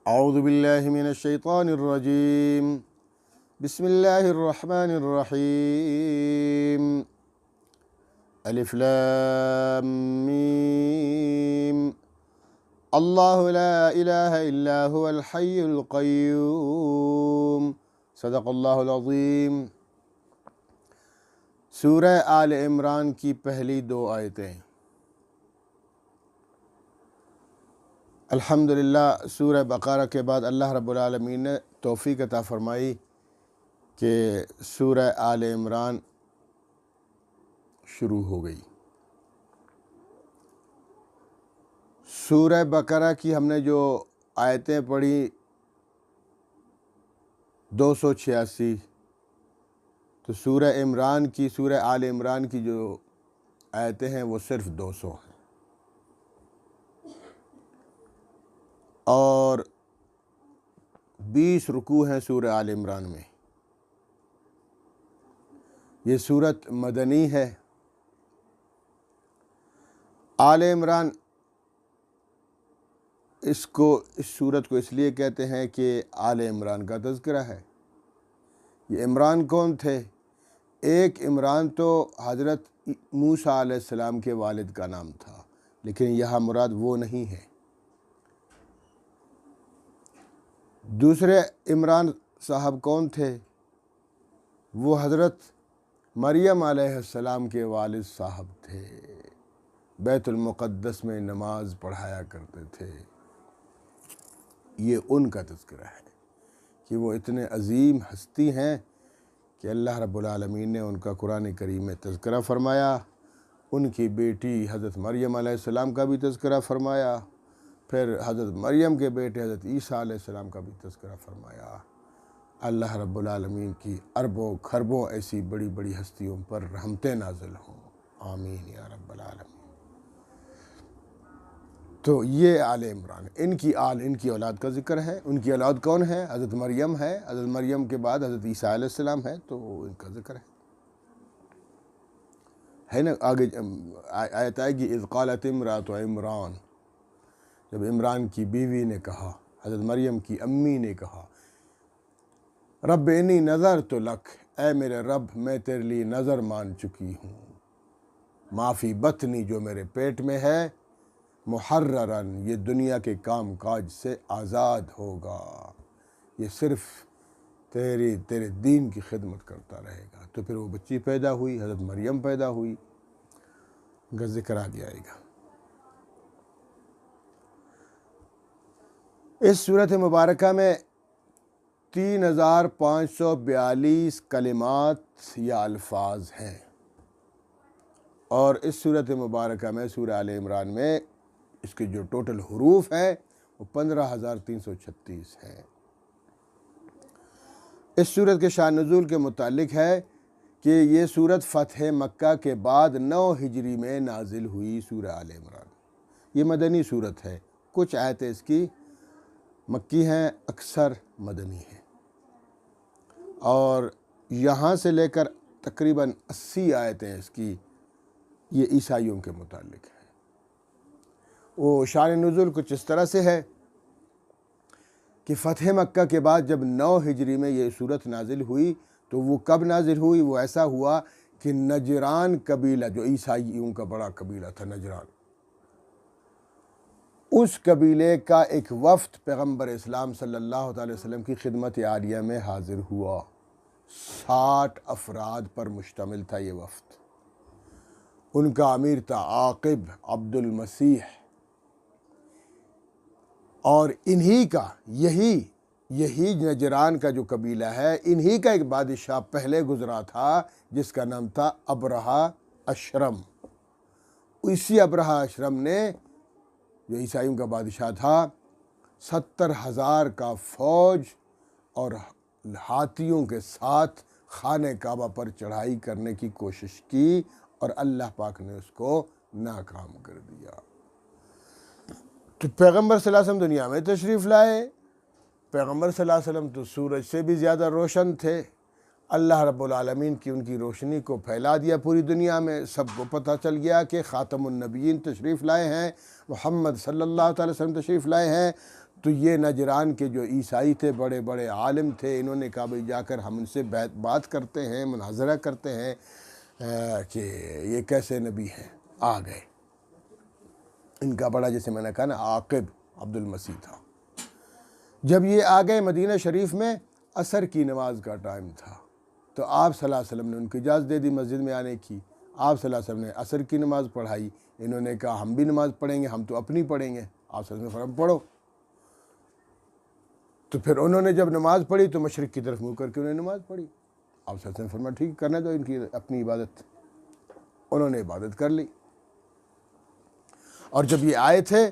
اعوذ باللہ من الشیطان الرجیم بسم اللہ الرحمن الرحیم الف لام میم اللہ لا الہ الا هو الحی القیوم صدق اللہ العظیم۔ سورہ آل عمران کی پہلی 2 آیتیں۔ الحمدللہ سورہ بقرہ کے بعد اللہ رب العالمین نے توفیق عطا فرمائی کہ سورہ آل عمران شروع ہو گئی۔ سورہ بقرہ کی ہم نے جو آیتیں پڑھی 286، تو سورہ آل عمران کی جو آیتیں ہیں وہ صرف 200 ہیں، اور 20 رکوع ہیں سورہ آل عمران میں۔ یہ سورت مدنی ہے۔ آل عمران اس سورت کو اس لیے کہتے ہیں کہ آل عمران کا تذکرہ ہے۔ یہ عمران کون تھے؟ ایک عمران تو حضرت موسیٰ علیہ السلام کے والد کا نام تھا، لیکن یہاں مراد وہ نہیں ہے۔ دوسرے عمران صاحب کون تھے؟ وہ حضرت مریم علیہ السلام کے والد صاحب تھے، بیت المقدس میں نماز پڑھایا کرتے تھے۔ یہ ان کا تذکرہ ہے کہ وہ اتنے عظیم ہستی ہیں کہ اللہ رب العالمین نے ان کا قرآن کریم میں تذکرہ فرمایا، ان کی بیٹی حضرت مریم علیہ السلام کا بھی تذکرہ فرمایا، پھر حضرت مریم کے بیٹے حضرت عیسیٰ علیہ السلام کا بھی تذکرہ فرمایا۔ اللہ رب العالمین کی اربوں خربوں ایسی بڑی بڑی ہستیوں پر رحمتیں نازل ہوں، آمین یا رب العالمین۔ تو یہ آل عمران، ان کی اولاد کا ذکر ہے۔ ان کی اولاد کون ہے؟ حضرت مریم ہے، حضرت مریم کے بعد حضرت عیسیٰ علیہ السلام ہے، تو ان کا ذکر ہے نا۔ آگے آیت آئے گی اذ قالت امرأۃ عمران، جب عمران کی بیوی نے کہا، حضرت مریم کی امی نے کہا، رب انی نذرت لک، اے میرے رب میں تیرے لیے نظر مان چکی ہوں، ما فی بطنی، جو میرے پیٹ میں ہے، محررن، یہ دنیا کے کام کاج سے آزاد ہوگا، یہ صرف تیرے دین کی خدمت کرتا رہے گا۔ تو پھر وہ بچی پیدا ہوئی، حضرت مریم پیدا ہوئی، ان کا ذکر آگے آئے گا۔ اس صورت مبارکہ میں 3542 کلمات یا الفاظ ہیں، اور اس صورت مبارکہ میں سورہ آل عمران میں اس کے جو ٹوٹل حروف ہیں وہ 15336 ہیں۔ اس صورت کے شان نزول کے متعلق ہے کہ یہ صورت فتح مکہ کے بعد 9 ہجری میں نازل ہوئی۔ سورہ آل عمران یہ مدنی صورت ہے، کچھ آیتیں اس کی مکی ہیں، اکثر مدنی ہیں، اور یہاں سے لے کر تقریباً 80 آیتیں اس کی یہ عیسائیوں کے متعلق ہیں۔ وہ شان نزول کچھ اس طرح سے ہے کہ فتح مکہ کے بعد جب 9 ہجری میں یہ صورت نازل ہوئی، تو وہ کب نازل ہوئی؟ وہ ایسا ہوا کہ نجران قبیلہ، جو عیسائیوں کا بڑا قبیلہ تھا نجران، اس قبیلے کا ایک وفد پیغمبر اسلام صلی اللہ علیہ وسلم کی خدمت عالیہ میں حاضر ہوا۔ 60 افراد پر مشتمل تھا یہ وفد۔ ان کا امیر تھا عاقب عبد المسیح، اور انہی کا یہی نجران کا جو قبیلہ ہے، انہی کا ایک بادشاہ پہلے گزرا تھا جس کا نام تھا ابرہہ اشرم۔ اسی ابرہہ اشرم نے، جو عیسائیوں کا بادشاہ تھا، 70,000 کا فوج اور ہاتھیوں کے ساتھ خانہ کعبہ پر چڑھائی کرنے کی کوشش کی، اور اللہ پاک نے اس کو ناکام کر دیا۔ تو پیغمبر صلی اللہ علیہ وسلم دنیا میں تشریف لائے۔ پیغمبر صلی اللہ علیہ وسلم تو سورج سے بھی زیادہ روشن تھے۔ اللہ رب العالمین کی ان کی روشنی کو پھیلا دیا پوری دنیا میں، سب کو پتہ چل گیا کہ خاتم النبیین تشریف لائے ہیں، محمد صلی اللہ علیہ وسلم تشریف لائے ہیں۔ تو یہ نجران کے جو عیسائی تھے، بڑے بڑے عالم تھے، انہوں نے کہا بھئی جا کر ہم ان سے بات کرتے ہیں، مناظرہ کرتے ہیں کہ یہ کیسے نبی ہیں۔ آ گئے، ان کا بڑا جیسے میں نے کہا نا عاقب عبد المسیح تھا۔ جب یہ آ گئے مدینہ شریف میں، عصر کی نماز کا ٹائم تھا، تو آپ صلی اللہ علیہ وسلم نے ان کو اجازت دے دی مسجد میں آنے کی۔ آپ صلی اللہ علیہ وسلم نے عصر کی نماز پڑھائی، انہوں نے کہا ہم بھی نماز پڑھیں گے، ہم تو اپنی پڑھیں گے۔ آپ صلی اللہ علیہ وسلم نے فرمایا پڑھو۔ تو پھر انہوں نے جب نماز پڑھی تو مشرق کی طرف منہ کر کے انہوں نے نماز پڑھی۔ آپ صلی اللہ علیہ وسلم نے فرمایا ٹھیک، کرنے دو ان کی اپنی عبادت۔ انہوں نے عبادت کر لی، اور جب یہ آئے تھے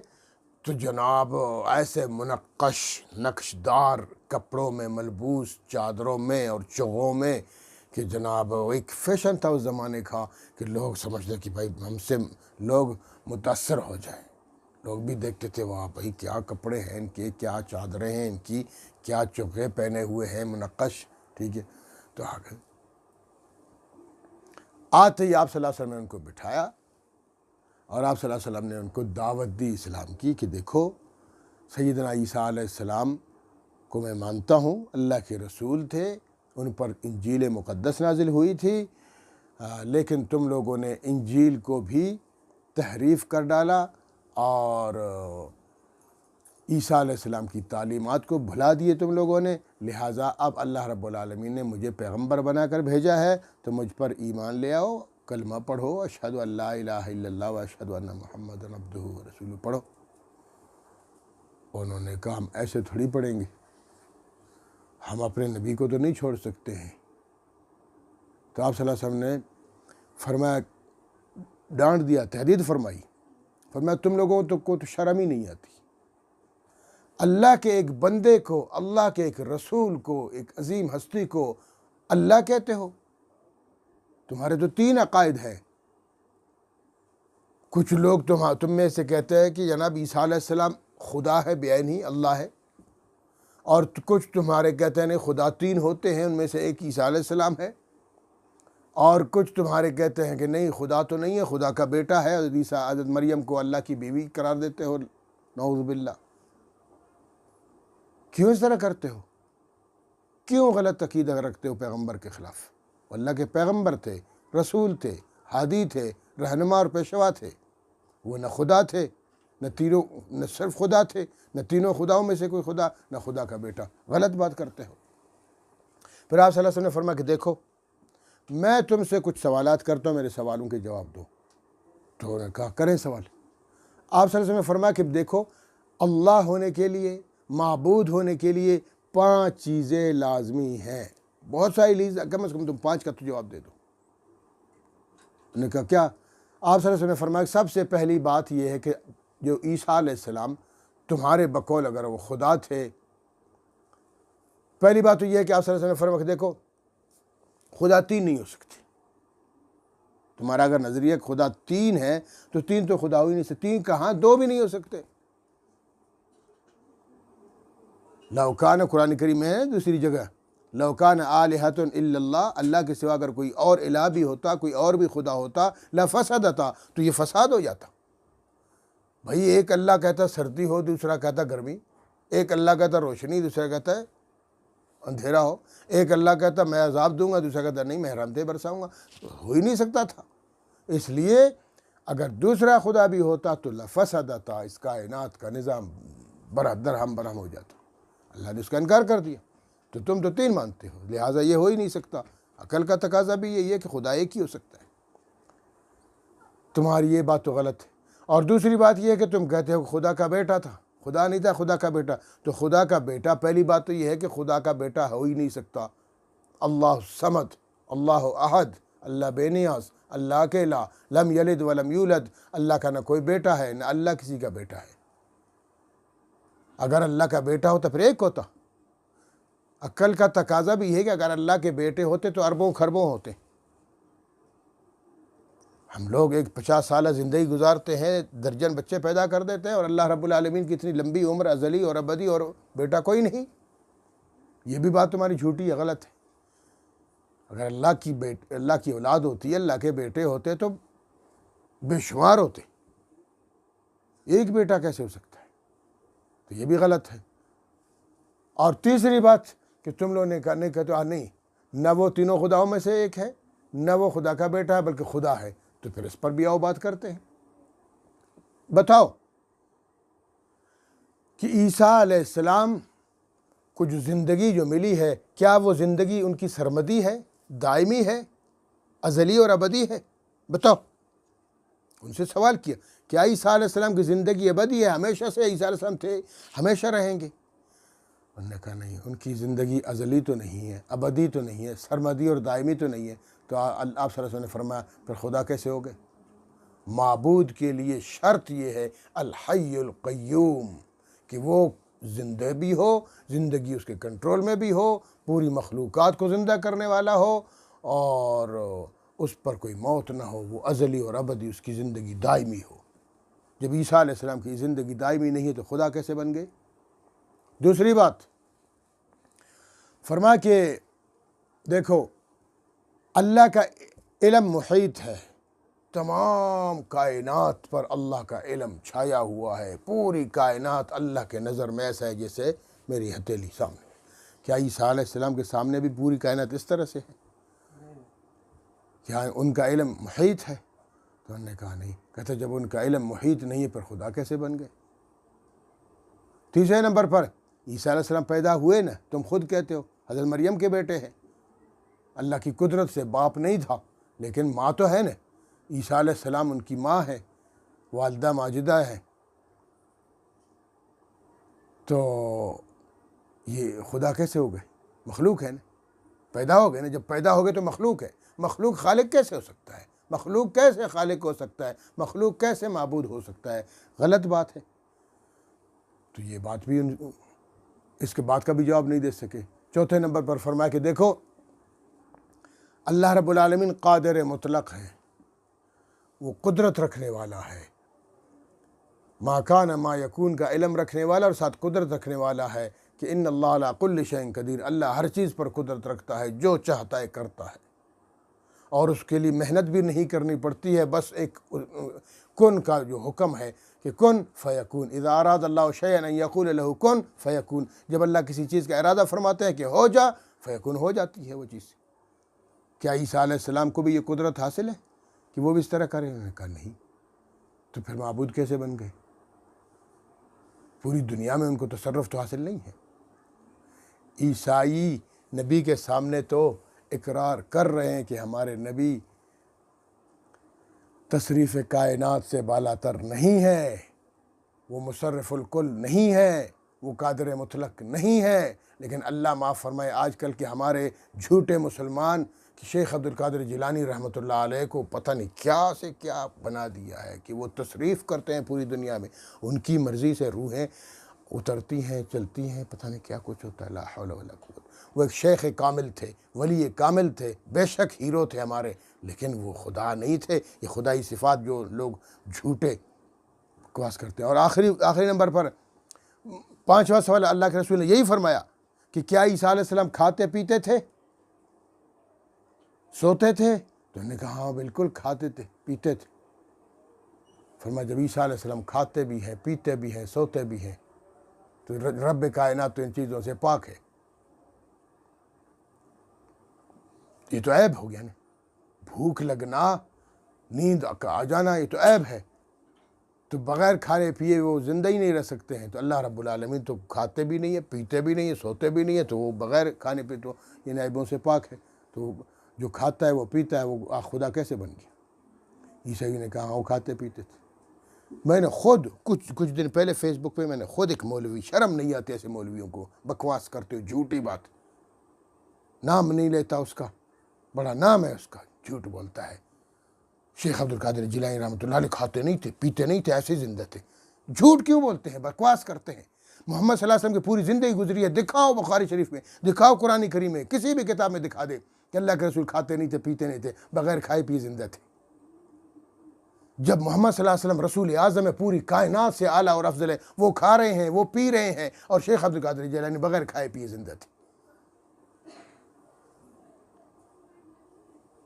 تو جناب ایسے منقش نقشدار کپڑوں میں ملبوس، چادروں میں اور چغوں میں، کہ جناب ایک فیشن تھا اس زمانے کا کہ لوگ سمجھتے کہ بھائی ہم سے لوگ متاثر ہو جائیں۔ لوگ بھی دیکھتے تھے واہ بھائی کیا کپڑے ہیں ان کے، کیا چادریں ہیں ان کی، کیا چوکے پہنے ہوئے ہیں منقش، ٹھیک ہے۔ تو آ گئے، آتے ہی آپ صلی اللہ علیہ وسلم نے ان کو بٹھایا، اور آپ صلی اللہ علیہ وسلم نے ان کو دعوت دی اسلام کی کہ دیکھو سیدنا عیسیٰ علیہ السلام کو میں مانتا ہوں، اللہ کے رسول تھے، ان پر انجیل مقدس نازل ہوئی تھی، لیکن تم لوگوں نے انجیل کو بھی تحریف کر ڈالا اور عیسیٰ علیہ السلام کی تعلیمات کو بھلا دیے تم لوگوں نے، لہٰذا اب اللہ رب العالمین نے مجھے پیغمبر بنا کر بھیجا ہے، تو مجھ پر ایمان لے آؤ، کلمہ پڑھو، اشہد ان لا الہ الا اللہ و اشہد ان محمد عبدہ و رسولہ پڑھو۔ انہوں نے کہا ہم ایسے تھوڑی پڑھیں گے، ہم اپنے نبی کو تو نہیں چھوڑ سکتے ہیں۔ تو آپ صلی اللہ علیہ وسلم نے فرمایا، ڈانٹ دیا، تہدید فرمائی، فرمایا تم لوگوں کو تو شرم ہی نہیں آتی، اللہ کے ایک بندے کو، اللہ کے ایک رسول کو، ایک عظیم ہستی کو اللہ کہتے ہو؟ تمہارے تو تین عقائد ہیں۔ کچھ لوگ تم میں سے کہتے ہیں کہ جناب عیسیٰ علیہ السلام خدا ہے، بعین ہی اللہ ہے، اور کچھ تمہارے کہتے ہیں نہیں خدا تین ہوتے ہیں، ان میں سے ایک عیسیٰ علیہ السلام ہے، اور کچھ تمہارے کہتے ہیں کہ نہیں خدا تو نہیں ہے، خدا کا بیٹا ہے، عیسیٰ حضرت مریم کو اللہ کی بیوی قرار دیتے ہو، نعوذ باللہ۔ کیوں اس طرح کرتے ہو؟ کیوں غلط عقیدہ رکھتے ہو پیغمبر کے خلاف؟ اللہ کے پیغمبر تھے، رسول تھے، ہادی تھے، رہنما اور پیشوا تھے، وہ نہ خدا تھے، نہ صرف خدا تھے، نہ تینوں خداؤں میں سے کوئی خدا، نہ خدا کا بیٹا۔ غلط بات کرتے ہو۔ پھر آپ صلی اللہ علیہ وسلم نے فرمایا کہ دیکھو میں تم سے کچھ سوالات کرتا ہوں، میرے سوالوں کے جواب دو۔ تو انہوں نے کہا کریں سوال۔ آپ صلی اللہ علیہ وسلم نے فرمایا کہ دیکھو اللہ ہونے کے لیے، معبود ہونے کے لیے 5 چیزیں لازمی ہیں، بہت ساری لیز، کم از کم تم 5 کا تو جواب دے دو۔ انہوں نے کہا کیا؟ آپ صلی اللہ علیہ وسلم نے فرمایا کہ سب سے پہلی بات یہ ہے کہ جو عیسیٰ علیہ السلام تمہارے بقول اگر وہ خدا تھے، پہلی بات تو یہ ہے کہ آپ صلی اللہ علیہ وسلم نے فرمایا کہ دیکھو خدا 3 نہیں ہو سکتی۔ تمہارا اگر نظریہ خدا 3 ہے تو 3 تو خدا ہو ہی نہیں سکتے، 3 کہاں، 2 بھی نہیں ہو سکتے۔ لو کان، قرآن کریم میں ہے دوسری جگہ، لو کان آلہۃ الا اللہ، اللہ کے سوا اگر کوئی اور الہ بھی ہوتا، کوئی اور بھی خدا ہوتا، لفسدتا، تو یہ فساد ہو جاتا۔ بھائی ایک اللہ کہتا سردی ہو، دوسرا کہتا گرمی، ایک اللہ کہتا روشنی، دوسرا کہتا ہے اندھیرا ہو، ایک اللہ کہتا میں عذاب دوں گا، دوسرا کہتا نہیں میں رحمتیں برساؤں گا، ہو ہی نہیں سکتا تھا۔ اس لیے اگر دوسرا خدا بھی ہوتا تو لفسدتا، اس کائنات کا نظام درہم برہم ہو جاتا۔ اللہ نے اس کا انکار کر دیا، تو تم تو 3 مانتے ہو، لہٰذا یہ ہو ہی نہیں سکتا۔ عقل کا تقاضا بھی یہی ہے کہ خدا ایک ہی ہو سکتا ہے۔ تمہاری یہ بات تو غلط ہے۔ اور دوسری بات یہ ہے کہ تم کہتے ہو کہ خدا کا بیٹا تھا، خدا نہیں تھا، خدا کا بیٹا۔ تو خدا کا بیٹا، پہلی بات تو یہ ہے کہ خدا کا بیٹا ہو ہی نہیں سکتا۔ اللہ صمد، اللہ احد، اللہ بے نیاز، اللہ اکیلا، لم یلد ولم یولد، اللہ کا نہ کوئی بیٹا ہے، نہ اللہ کسی کا بیٹا ہے۔ اگر اللہ کا بیٹا ہوتا پھر ایک ہوتا۔ عقل کا تقاضا بھی یہ ہے کہ اگر اللہ کے بیٹے ہوتے تو اربوں خربوں ہوتے۔ ہم لوگ ایک 50 سالہ زندگی گزارتے ہیں، درجن بچے پیدا کر دیتے ہیں، اور اللہ رب العالمین کی اتنی لمبی عمر، ازلی اور ابدی، اور بیٹا کوئی نہیں۔ یہ بھی بات تمہاری جھوٹی ہے، غلط ہے۔ اگر اللہ کی اولاد ہوتی ہے، اللہ کے بیٹے ہوتے تو بے شمار ہوتے، ایک بیٹا کیسے ہو سکتا ہے؟ تو یہ بھی غلط ہے۔ اور تیسری بات کہ تم لوگوں نے کرنے کا تو نہیں، نہ وہ تینوں خداؤں میں سے ایک ہے، نہ وہ خدا کا بیٹا ہے بلکہ خدا ہے، تو پھر اس پر بھی آؤ بات کرتے ہیں۔ بتاؤ کہ عیسیٰ علیہ السلام کو جو زندگی جو ملی ہے، کیا وہ زندگی ان کی سرمدی ہے، دائمی ہے، ازلی اور ابدی ہے؟ بتاؤ۔ ان سے سوال کیا، کیا عیسیٰ علیہ السلام کی زندگی ابدی ہے، ہمیشہ سے عیسیٰ علیہ السلام تھے، ہمیشہ رہیں گے؟ انہوں نے کہا نہیں، ان کی زندگی ازلی تو نہیں ہے، ابدی تو نہیں ہے، سرمدی اور دائمی تو نہیں ہے۔ تو آپ صلی اللہ علیہ وسلم نے فرمایا پھر خدا کیسے ہو گئے؟ معبود کے لیے شرط یہ ہے الحی القیوم، کہ وہ زندہ بھی ہو، زندگی اس کے کنٹرول میں بھی ہو، پوری مخلوقات کو زندہ کرنے والا ہو، اور اس پر کوئی موت نہ ہو، وہ ازلی اور ابدی، اس کی زندگی دائمی ہو۔ جب عیسیٰ علیہ السلام کی زندگی دائمی نہیں ہے تو خدا کیسے بن گئے؟ دوسری بات فرمایا کہ دیکھو اللہ کا علم محیط ہے، تمام کائنات پر اللہ کا علم چھایا ہوا ہے، پوری کائنات اللہ کے نظر میں ایسا ہے جیسے میری ہتھیلی سامنے۔ کیا عیسیٰ علیہ السلام کے سامنے بھی پوری کائنات اس طرح سے ہے؟ کیا ان کا علم محیط ہے؟ تو انہوں نے کہا نہیں۔ کہتے جب ان کا علم محیط نہیں ہے پر خدا کیسے بن گئے؟ تیسرے نمبر پر عیسیٰ علیہ السلام پیدا ہوئے نا، تم خود کہتے ہو حضرت مریم کے بیٹے ہیں، اللہ کی قدرت سے باپ نہیں تھا لیکن ماں تو ہے نا، عیسیٰ علیہ السلام ان کی ماں ہے، والدہ ماجدہ ہے، تو یہ خدا کیسے ہو گئے؟ مخلوق ہے نا، پیدا ہو گئے نا، جب پیدا ہو گئے تو مخلوق ہے۔ مخلوق خالق کیسے ہو سکتا ہے؟ مخلوق کیسے خالق ہو سکتا ہے؟ مخلوق کیسے معبود ہو سکتا ہے؟ غلط بات ہے۔ تو یہ بات بھی اس کے بعد کا بھی جواب نہیں دے سکے۔ چوتھے نمبر پر فرمایا کہ دیکھو اللہ رب العالمین قادر مطلق ہے، وہ قدرت رکھنے والا ہے، ما کان ما یکون کا علم رکھنے والا اور ساتھ قدرت رکھنے والا ہے، کہ ان اللہ علی کل شیء قدیر، اللہ ہر چیز پر قدرت رکھتا ہے، جو چاہتا ہے کرتا ہے، اور اس کے لیے محنت بھی نہیں کرنی پڑتی ہے، بس ایک کن کا جو حکم ہے کہ کن فیکون، اذا اراد اللہ شیئا ان یقول له کن فیکون، جب اللہ کسی چیز کا ارادہ فرماتے ہیں کہ ہو جا، فیکون، ہو جاتی ہے وہ چیز۔ کیا عیسیٰ علیہ السلام کو بھی یہ قدرت حاصل ہے کہ وہ بھی اس طرح کریں؟ انہوں نے کہا نہیں۔ تو پھر معبود کیسے بن گئے؟ پوری دنیا میں ان کو تصرف تو حاصل نہیں ہے۔ عیسائی نبی کے سامنے تو اقرار کر رہے ہیں کہ ہمارے نبی تصریف کائنات سے بالا تر نہیں ہے، وہ مصرف الکل نہیں ہے، وہ قادر مطلق نہیں ہے، لیکن اللہ معاف فرمائے آج کل کے ہمارے جھوٹے مسلمان کہ شیخ عبد القادر جیلانی رحمۃ اللہ علیہ کو پتہ نہیں کیا سے کیا بنا دیا ہے کہ وہ تصریف کرتے ہیں پوری دنیا میں، ان کی مرضی سے روحیں اترتی ہیں، چلتی ہیں، پتہ نہیں کیا کچھ ہوتا ہے، لا حول ولا قوت۔ وہ ایک شیخ کامل تھے، ولی کامل تھے، بے شک ہیرو تھے ہمارے، لیکن وہ خدا نہیں تھے۔ یہ خدائی صفات جو لوگ جھوٹے بکواس کرتے ہیں۔ اور آخری نمبر پر پانچواں سوال، اللہ کے رسول نے یہی فرمایا کہ کیا عیسیٰ علیہ السلام کھاتے پیتے تھے، سوتے تھے؟ تو انہوں نے کہا ہاں بالکل کھاتے تھے، پیتے تھے۔ فرمایا جب عیسیٰ علیہ السلام کھاتے بھی ہیں، پیتے بھی ہیں، سوتے بھی ہیں، تو رب کائنات تو ان چیزوں سے پاک ہے۔ یہ تو عیب ہو گیا نا، بھوک لگنا، نیند آ جانا، یہ تو عیب ہے۔ تو بغیر کھانے پیے وہ زندہ ہی نہیں رہ سکتے ہیں، تو اللہ رب العالمین تو کھاتے بھی نہیں ہے، پیتے بھی نہیں ہے، سوتے بھی نہیں ہے، تو وہ بغیر کھانے پہ تو ان عیبوں سے پاک ہے۔ تو جو کھاتا ہے وہ پیتا ہے، وہ خدا کیسے بن گیا؟ عیسائی نے کہا وہ کھاتے پیتے تھے۔ میں نے خود کچھ دن پہلے فیس بک پہ میں نے خود ایک مولوی، شرم نہیں آتی ایسے مولویوں کو، بکواس کرتے ہو، جھوٹی بات، نام نہیں لیتا اس کا، بڑا نام ہے اس کا، جھوٹ بولتا ہے۔ شیخ عبد القادر جیلانی رحمۃ اللہ علیہ کھاتے نہیں تھے، پیتے نہیں تھے، ایسے ہی زندہ تھے۔ جھوٹ کیوں بولتے ہیں، بکواس کرتے ہیں؟ محمد صلی اللہ علیہ وسلم کی پوری زندگی گزری ہے، دکھاؤ بخاری شریف میں، دکھاؤ قرآن کریم میں، کسی بھی کتاب میں دکھا دے کہ اللہ کے رسول کھاتے نہیں تھے، پیتے نہیں تھے، بغیر کھائے پیے زندہ تھے۔ جب محمد صلی اللہ علیہ وسلم رسول اعظم ہے، پوری کائنات سے اعلیٰ اور افضل ہے، وہ کھا رہے ہیں، وہ پی رہے ہیں، اور شیخ عبد القادر جیلانی بغیر کھائے پیے زندہ تھے۔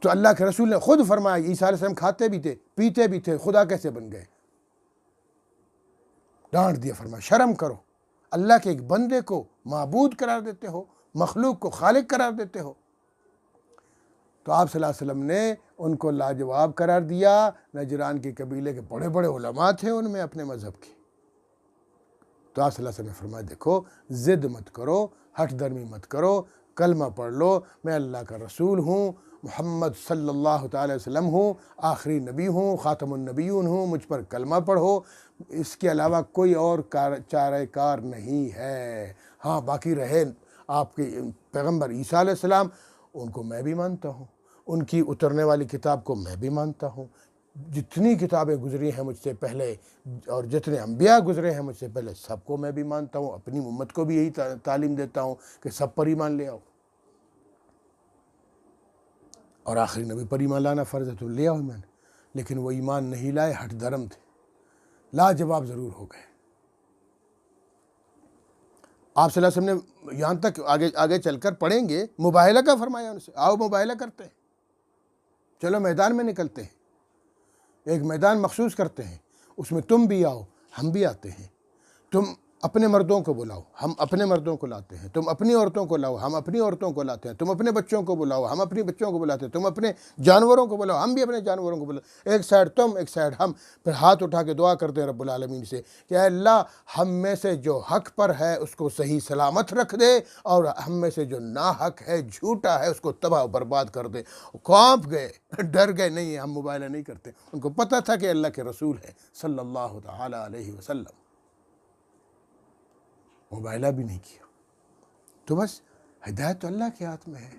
تو اللہ کے رسول نے خود فرمایا عیسیٰ علیہ السلام کھاتے بھی تھے، پیتے بھی تھے، خدا کیسے بن گئے؟ ڈانٹ دیا، فرمایا شرم کرو، اللہ کے ایک بندے کو معبود قرار دیتے ہو، مخلوق کو خالق قرار دیتے ہو۔ تو آپ صلی اللہ علیہ وسلم نے ان کو لاجواب قرار دیا۔ نجران کے قبیلے کے بڑے بڑے علماء تھے ان میں اپنے مذہب کے۔ تو آپ صلی اللہ علیہ وسلم نے فرمایا دیکھو، ضد مت کرو، ہٹ درمی مت کرو، کلمہ پڑھ لو، میں اللہ کا رسول ہوں، محمد صلی اللہ تعالی وسلم ہوں، آخری نبی ہوں، خاتم النبیون ہوں، مجھ پر کلمہ پڑھو، اس کے علاوہ کوئی اور چارہ کار نہیں ہے۔ ہاں باقی رہے آپ کے پیغمبر عیسیٰ علیہ السلام، ان کو میں بھی مانتا ہوں، ان کی اترنے والی کتاب کو میں بھی مانتا ہوں، جتنی کتابیں گزری ہیں مجھ سے پہلے اور جتنے انبیاء گزرے ہیں مجھ سے پہلے، سب کو میں بھی مانتا ہوں، اپنی امت کو بھی یہی تعلیم دیتا ہوں کہ سب پر ایمان لے آؤ، اور آخری نبی پر ایمان لانا فرض ہے تو لے آؤ ایمان۔ لیکن وہ ایمان نہیں لائے، ہٹ درم تھے، لاجواب ضرور ہو گئے۔ آپ صلی اللہ علیہ وسلم نے یہاں تک آگے چل کر پڑھیں گے، مباہلہ کا فرمایا ان سے، آؤ مباہلہ کرتے ہیں، چلو میدان میں نکلتے ہیں، ایک میدان مخصوص کرتے ہیں، اس میں تم بھی آؤ، ہم بھی آتے ہیں، تم اپنے مردوں کو بلاؤ، ہم اپنے مردوں کو لاتے ہیں، تم اپنی عورتوں کو لاؤ، ہم اپنی عورتوں کو لاتے ہیں، تم اپنے بچوں کو بلاؤ، ہم اپنی بچوں کو بلاتے ہیں، تم اپنے جانوروں کو بلاؤ، ہم بھی اپنے جانوروں کو بلاؤ، ایک سائڈ تم ایک سائڈ ہم، پھر ہاتھ اٹھا کے دعا کرتے ہیں رب العالمین سے کہ اے اللہ ہم میں سے جو حق پر ہے اس کو صحیح سلامت رکھ دے، اور ہم میں سے جو ناحق ہے، جھوٹا ہے، اس کو تباہ و برباد کر دے۔ کانپ گئے، ڈر گئے، نہیں ہم مباہلہ نہیں کرتے، ان کو پتہ تھا کہ اللہ کے رسول ہے صلی اللہ تعالی علیہ وسلم، مباہلہ بھی نہیں کیا۔ تو بس ہدایت تو اللہ کے ہاتھ میں ہے۔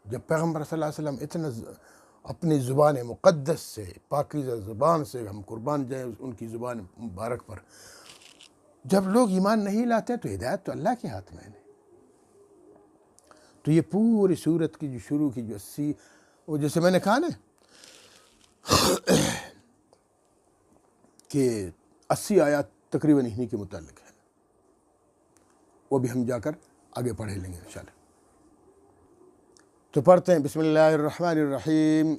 جب پیغمبر صلی اللہ علیہ وسلم اتنا اپنی زبان مقدس سے، پاکیزہ زبان سے، ہم قربان جائیں ان کی زبان مبارک پر، جب لوگ ایمان نہیں لاتے تو ہدایت تو اللہ کے ہاتھ میں ہے۔ تو یہ پوری سورت کی جو شروع کی جو وہ جیسے میں نے کہا نا کہ 80 آیات تقریباً انہی کے متعلق ہے، وہ بھی ہم جا کر آگے پڑھے لیں گے انشاءاللہ۔ تو پڑھتے ہیں، بسم اللہ الرحمن الرحیم،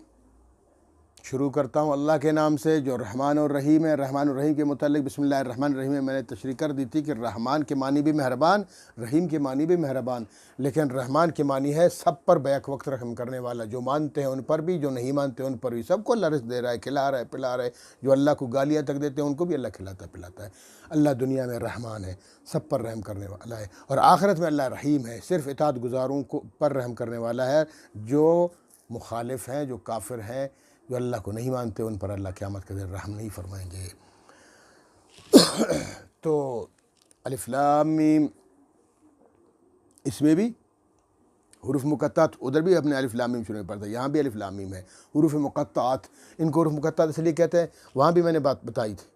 شروع کرتا ہوں اللہ کے نام سے جو رحمان اور رحیم ہے۔ رحمان الرحیم کے متعلق بسم اللہ الرحمن الرحیم میں نے تشریح کر دی تھی کہ رحمان کے معنی بھی مہربان، رحیم کے معنی بھی مہربان، لیکن رحمان کے معنی ہے سب پر بیک وقت رحم کرنے والا، جو مانتے ہیں ان پر بھی، جو نہیں مانتے ان پر بھی، سب کو اللہ رزق دے رہا ہے، کھلا رہا ہے، پلا رہا ہے، جو اللہ کو گالیاں تک دیتے ہیں ان کو بھی اللہ کھلاتا پلاتا ہے۔ اللہ دنیا میں رحمان ہے، سب پر رحم کرنے والا ہے، اور آخرت میں اللہ رحیم ہے، صرف اطاعت گزاروں کو پر رحم کرنے والا ہے، جو مخالف ہیں، جو کافر ہیں، جو اللہ کو نہیں مانتے، ان پر اللہ قیامت کے دن رحم نہیں فرمائیں گے۔ تو الف لام میم، اس میں بھی حروف مقطعات، ادھر بھی اپنے الف لام میم شروع میں پڑھتا ہے، یہاں بھی الف لام میم ہے، حروف مقطعات، ان کو حروف مقطعات اس لیے کہتے ہیں، وہاں بھی میں نے بات بتائی تھی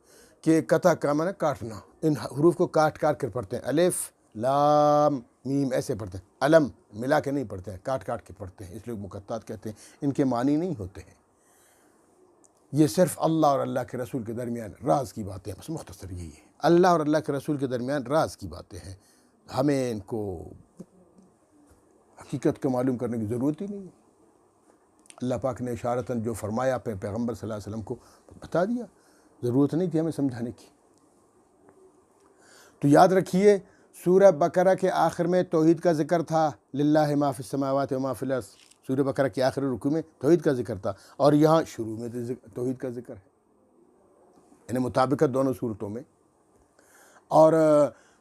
کہ قطع کا معنی کاٹنا، ان حروف کو کاٹ کاٹ کر پڑھتے ہیں، الف لام میم ایسے پڑھتے ہیں، علم ملا کے نہیں پڑھتے ہیں، کاٹ کاٹ کے پڑھتے ہیں، اس لیے مقطعات کہتے ہیں، ان کے معنی نہیں ہوتے ہیں، یہ صرف اللہ اور اللہ کے رسول کے درمیان راز کی باتیں ہیں، بس مختصر یہی ہے، اللہ اور اللہ کے رسول کے درمیان راز کی باتیں ہیں، ہمیں ان کو حقیقت کو معلوم کرنے کی ضرورت ہی نہیں ہے۔ اللہ پاک نے اشارتاً جو فرمایا اپنے پیغمبر صلی اللہ علیہ وسلم کو بتا دیا، ضرورت نہیں تھی ہمیں سمجھانے کی۔ تو یاد رکھیے سورہ بقرہ کے آخر میں توحید کا ذکر تھا، للہ ما فی السماوات و ما فی الارض، سورہ بقرہ کے آخری رکوع میں توحید کا ذکر تھا، اور یہاں شروع میں توحید کا ذکر ہے، یعنی مطابقت دونوں صورتوں میں۔ اور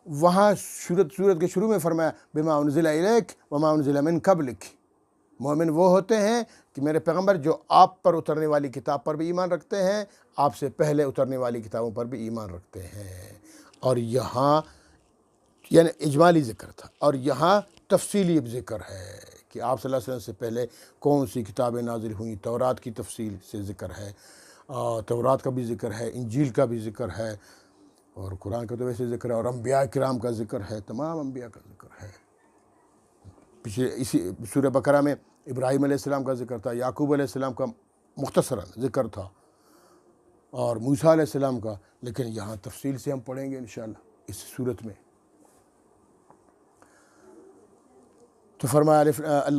وہاں سورت کے شروع میں فرمایا بما انزل الیک وما انزل من قبلک، مومن وہ ہوتے ہیں کہ میرے پیغمبر جو آپ پر اترنے والی کتاب پر بھی ایمان رکھتے ہیں، آپ سے پہلے اترنے والی کتابوں پر بھی ایمان رکھتے ہیں۔ اور یہاں یعنی اجمالی ذکر تھا، اور یہاں تفصیلی ذکر ہے کہ آپ صلی اللہ علیہ وسلم سے پہلے کون سی کتابیں نازل ہوئیں، تورات کی تفصیل سے ذکر ہے، تورات کا بھی ذکر ہے، انجیل کا بھی ذکر ہے، اور قرآن کا تو ویسے ذکر ہے، اور انبیاء کرام کا ذکر ہے، تمام انبیاء کا ذکر ہے۔ پچھلے اسی سورہ بقرہ میں ابراہیم علیہ السلام کا ذکر تھا، یعقوب علیہ السلام کا مختصراً ذکر تھا، اور موسیٰ علیہ السلام کا، لیکن یہاں تفصیل سے ہم پڑھیں گے انشاءاللہ اس صورت میں۔ تو فرمایا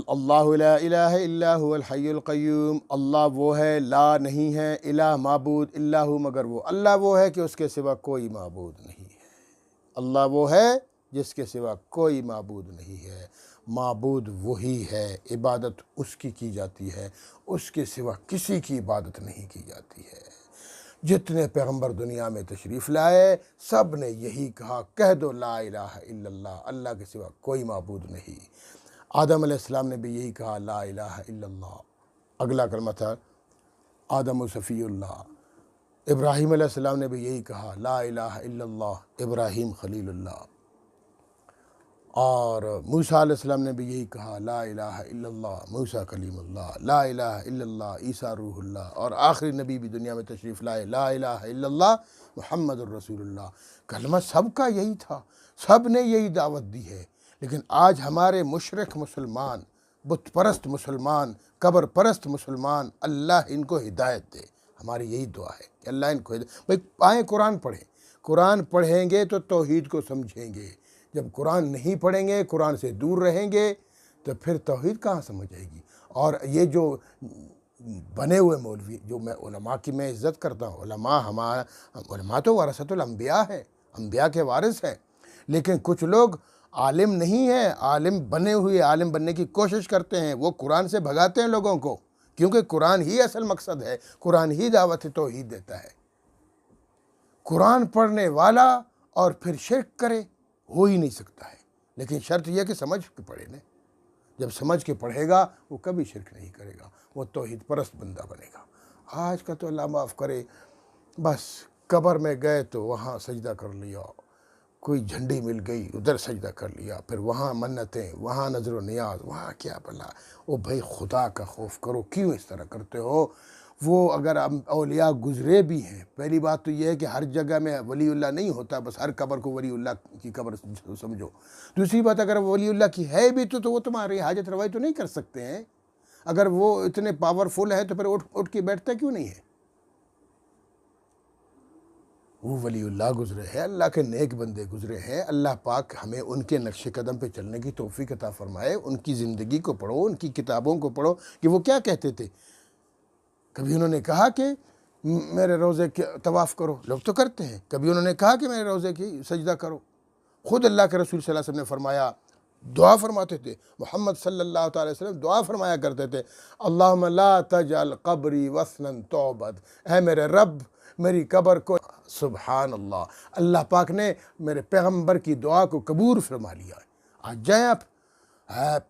اللہ لا الہ الا هو الحی القیوم، اللہ وہ ہے، لا نہیں ہے، الہ معبود، الا ہو مگر وہ، اللہ وہ ہے کہ اس کے سوا کوئی معبود نہیں ہے، اللہ وہ ہے جس کے سوا کوئی معبود نہیں ہے۔ معبود وہی ہے، عبادت اس کی جاتی ہے، اس کے سوا کسی کی عبادت نہیں کی جاتی ہے۔ جتنے پیغمبر دنیا میں تشریف لائے سب نے یہی کہا، کہہ دو لا الہ الا اللہ، اللہ کے سوا کوئی معبود نہیں۔ آدم علیہ السلام نے بھی یہی کہا، لا الہ الا اللہ۔ اگلا کلمہ تھا آدم صفی اللہ۔ ابراہیم علیہ السلام نے بھی یہی کہا، لا الہ الا اللہ، ابراہیم خلیل اللہ۔ اور موسیٰ علیہ السلام نے بھی یہی کہا، لا الہ الا اللہ، موسیٰ کلیم اللہ، لا الہ الا اللہ، عیسیٰ روح اللہ۔ اور آخری نبی بھی دنیا میں تشریف لائے، لا الہ الا اللہ محمد الرسول اللہ۔ کلمہ سب کا یہی تھا، سب نے یہی دعوت دی ہے، لیکن آج ہمارے مشرک مسلمان، بت پرست مسلمان، قبر پرست مسلمان، اللہ ان کو ہدایت دے۔ ہماری یہی دعا ہے کہ اللہ ان کو ہدایت۔ بھائی آئیں قرآن پڑھیں، قرآن پڑھیں گے تو توحید کو سمجھیں گے۔ جب قرآن نہیں پڑھیں گے، قرآن سے دور رہیں گے، تو پھر توحید کہاں سمجھ آئے گی؟ اور یہ جو بنے ہوئے مولوی، جو میں علماء کی میں عزت کرتا ہوں، علماء تو ورثۃ الانبیاء ہے، انبیاء کے وارث ہیں، لیکن کچھ لوگ عالم نہیں ہیں، عالم بنے ہوئے، عالم بننے کی کوشش کرتے ہیں، وہ قرآن سے بھگاتے ہیں لوگوں کو، کیونکہ قرآن ہی اصل مقصد ہے، قرآن ہی دعوت توحید دیتا ہے۔ قرآن پڑھنے والا اور پھر شرک کرے ہو ہی نہیں سکتا ہے، لیکن شرط یہ کہ سمجھ کے پڑھے نا۔ جب سمجھ کے پڑھے گا وہ کبھی شرک نہیں کرے گا، وہ توحید پرست بندہ بنے گا۔ آج کا تو اللہ معاف کرے، بس قبر میں گئے تو وہاں سجدہ کر لیا، کوئی جھنڈی مل گئی ادھر سجدہ کر لیا، پھر وہاں منتیں، وہاں نظر و نیاز، وہاں کیا بلا۔ وہ بھائی خدا کا خوف کرو، کیوں اس طرح کرتے ہو؟ وہ اگر اولیاء گزرے بھی ہیں، پہلی بات تو یہ ہے کہ ہر جگہ میں ولی اللہ نہیں ہوتا، بس ہر قبر کو ولی اللہ کی قبر سمجھو۔ دوسری بات، اگر ولی اللہ کی ہے بھی تو وہ تمہاری حاجت روائی تو نہیں کر سکتے ہیں۔ اگر وہ اتنے پاورفل ہے تو پھر اٹھ کے بیٹھتا کیوں نہیں ہے؟ وہ ولی اللہ گزرے ہیں، اللہ کے نیک بندے گزرے ہیں، اللہ پاک ہمیں ان کے نقش قدم پہ چلنے کی توفیق عطا فرمائے۔ ان کی زندگی کو پڑھو، ان کی کتابوں کو پڑھو کہ وہ کیا کہتے تھے۔ کبھی انہوں نے کہا کہ میرے روزے کے طواف کرو، لوگ تو کرتے ہیں۔ کبھی انہوں نے کہا کہ میرے روزے کی سجدہ کرو۔ خود اللہ کے رسول صلی اللہ علیہ وسلم نے فرمایا، دعا فرماتے تھے، محمد صلی اللہ تعالی وسلم دعا فرمایا کرتے تھے، اللہم لا تجعل قبری وثنا تعبد، اے میرے رب میری قبر کو، سبحان اللہ، اللہ پاک نے میرے پیغمبر کی دعا کو قبول فرما لیا۔ آج جائیں آپ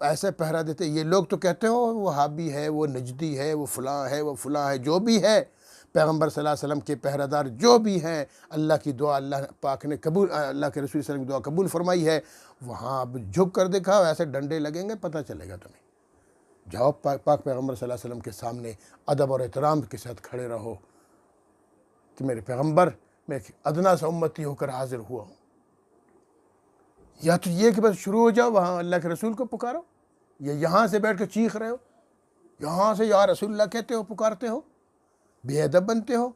ایسے پہرا دیتے، یہ لوگ تو کہتے ہو وہ وہابی ہے، وہ نجدی ہے، وہ فلاں ہے، وہ فلاں ہے، جو بھی ہے، پیغمبر صلی اللہ علیہ وسلم کے پہرہ دار جو بھی ہیں، اللہ کی دعا اللہ پاک نے قبول، اللہ کے رسول صلی اللہ علیہ وسلم کی دعا قبول فرمائی ہے۔ وہاں اب جھک کر دکھاؤ، ایسے ڈنڈے لگیں گے، پتہ چلے گا تمہیں۔ جاؤ پاک پیغمبر صلی اللہ علیہ وسلم کے سامنے ادب اور احترام کے ساتھ کھڑے رہو کہ میرے پیغمبر، میں ادنا سا امتی ہو کر حاضر ہوا ہوں۔ یا تو یہ کہ بس شروع ہو جاؤ وہاں اللہ کے رسول کو پکارو، یا یہاں سے بیٹھ کے چیخ رہے ہو، یہاں سے یا رسول اللہ کہتے ہو، پکارتے ہو، بے ادب بنتے ہو۔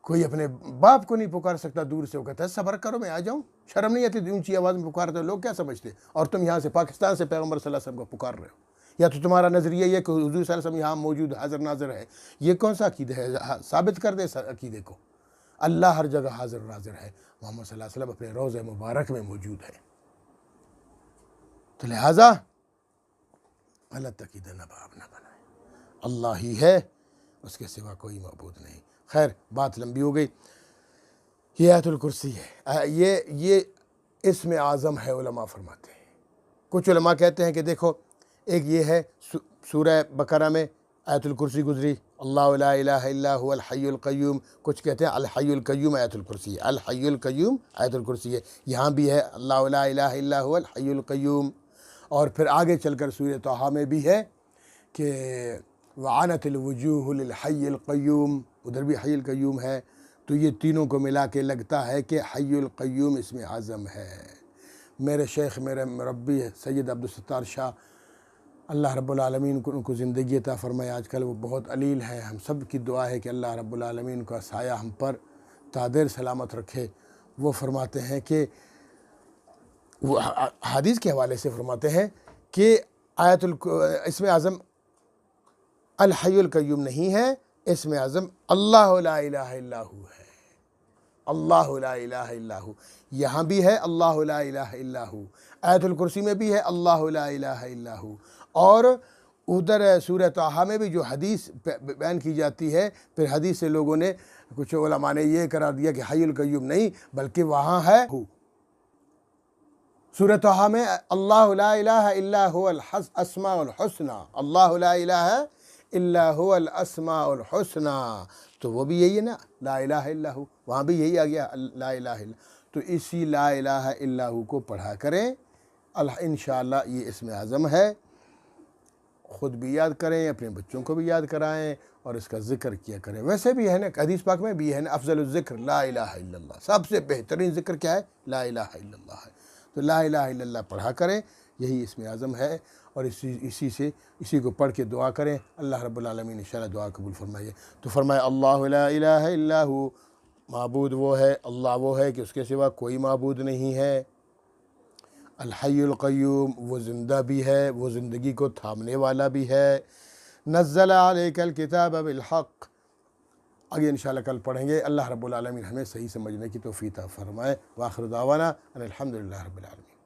کوئی اپنے باپ کو نہیں پکار سکتا، دور سے وہ کہتا ہے صبر کرو میں آ جاؤں، شرم نہیں آتی اونچی آواز میں پکارتے ہو، لوگ کیا سمجھتے؟ اور تم یہاں سے پاکستان سے پیغمبر صلی اللہ علیہ وسلم کو پکار رہے ہو۔ یا تو تمہارا نظریہ یہ کہ حضور صلی اللہ علیہ وسلم یہاں موجود حاضر ناظر ہے۔ یہ کون سا عقیدہ ہے؟ ثابت کر دے اس عقیدے کو۔ اللہ ہر جگہ حاضر ناظر ہے، محمد صلی اللہ علیہ وسلم اپنے روضہ مبارک میں موجود ہے۔ تو لہٰذا غلط عقیدہ نہ بنائیں، اللہ ہی ہے، اس کے سوا کوئی معبود نہیں۔ خیر، بات لمبی ہو گئی۔ یہ آیت الکرسی ہے، یہ اسم اعظم ہے، علماء فرماتے ہیں۔ کچھ علماء کہتے ہیں کہ دیکھو، ایک یہ ہے سورہ بقرہ میں آیت الکرسی گزری، اللہ لا الہ الا هو الحی القیوم، کچھ کہتے ہیں الحی القیوم آیت الکرسی ہے، الحی القیوم آیت الکرسی ہے، یہاں بھی ہے اللہ لا الہ الا هو الحی القیوم۔ اور پھر آگے چل کر سورہ طٰہٰ میں بھی ہے کہ وعنت الوجوہ للحی القیوم، ادھر بھی حی القیوم ہے۔ تو یہ تینوں کو ملا کے لگتا ہے کہ حی القیوم اسم اعظم ہے۔ میرے شیخ، میرے مربی سید عبدالستار شاہ، اللہ رب العالمین کو ان کو زندگی عطا فرمائے، آج کل وہ بہت علیل ہے، ہم سب کی دعا ہے کہ اللہ رب العالمین کا سایہ ہم پر تا دیر سلامت رکھے۔ وہ فرماتے ہیں کہ وہ حدیث کے حوالے سے فرماتے ہیں کہ اسم اعظم الحی القیوم نہیں ہے، اسم اعظم اللہ لا الہ الا ہو ہے۔ اللہ لا الہ الا ہو، یہاں بھی ہے اللہ لا الہ الا ہو، آیت الکرسی میں بھی ہے اللہ لا الہ الا ہو، اور ادھر سورہ طٰہٰ میں بھی جو حدیث بیان کی جاتی ہے، پھر حدیث سے لوگوں نے کچھ علماء نے یہ قرار دیا کہ حی القیوم نہیں بلکہ وہاں ہے ہو۔ سورہ طٰہٰ میں اللہ لا الہ الا هو الاسماء الحسنى، اللہ لا الہ الا هو الاسماء الحسنى، تو وہ بھی یہی ہے نا لا الہ الا ہو، وہاں بھی یہی آ گیا لا الہ الا، تو اسی لا الہ الا ہو کو پڑھا کریں، انشاءاللہ یہ اسم اعظم ہے، خود بھی یاد کریں، اپنے بچوں کو بھی یاد کرائیں اور اس کا ذکر کیا کریں۔ ویسے بھی ہے نا حدیث پاک میں بھی ہے نا افضل الذکر لا الہ الا اللہ، سب سے بہترین ذکر کیا ہے؟ لا الہ الا اللہ ہے، تو لا الہ الا اللہ پڑھا کریں، یہی اسم اعظم ہے، اور اسی کو پڑھ کے دعا کریں، اللہ رب العالمین انشاءاللہ دعا قبول فرمائیے۔ تو فرمائے اللہ لا الہ الا ہو، معبود وہ ہے، اللہ وہ ہے کہ اس کے سوا کوئی معبود نہیں ہے، الحی القیوم وہ زندہ بھی ہے، وہ زندگی کو تھامنے والا بھی ہے، نزل علیک الکتاب بالحق، آگے انشاءاللہ کل پڑھیں گے۔ اللہ رب العالمین ہمیں صحیح سمجھنے کی توفیق عطا فرمائے، وآخر دعوانا ان الحمدللہ رب العالمین۔